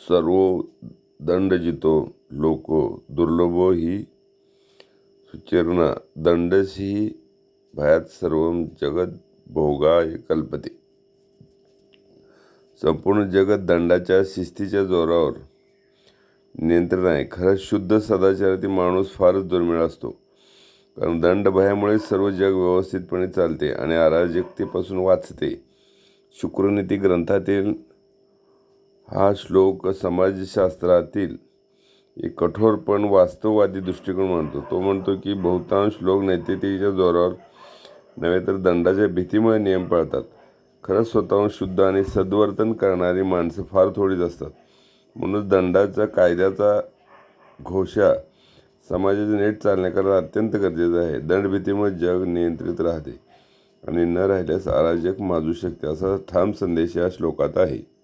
सर्वो दंडजितो loco दुर्लभो हि सुचेर्ना दंडसी भयात सर्वं जगत भोगाय कल्पते. संपूर्ण जगत दंडाच्या शिस्तीच्या जोरावर नियंत्रण आहे. खरंच शुद्ध सदाचारातील माणूस फारच दुर्मिळ असतो, कारण दंड भयामुळे सर्व जग व्यवस्थितपणे चालते आणि अराजकतेपासून वाचते. शुक्रनीती ग्रंथातील हा श्लोक समाजशास्त्रातील एक कठोर पण वास्तववादी दृष्टिकोन मांडतो. तो म्हणतो की बहुतांश लोक नैतिकतेच्या जोरावर नव्हे तर दंडाच्या भीतीमुळे नियम पाळतात. खरंच स्वतःहून शुद्ध आणि सद्वर्तन करणारी माणसं फार थोडीच असतात. म्हणून दंडाचा कायद्याचा घोषा समाजाच्या नीट चालण्याकरता अत्यंत गरजेचा आहे. दंडभीतीमुळे जग नियंत्रित राहते आणि न राहिल्यास अराजक माजू शकते, असा ठाम संदेश या श्लोकात आहे.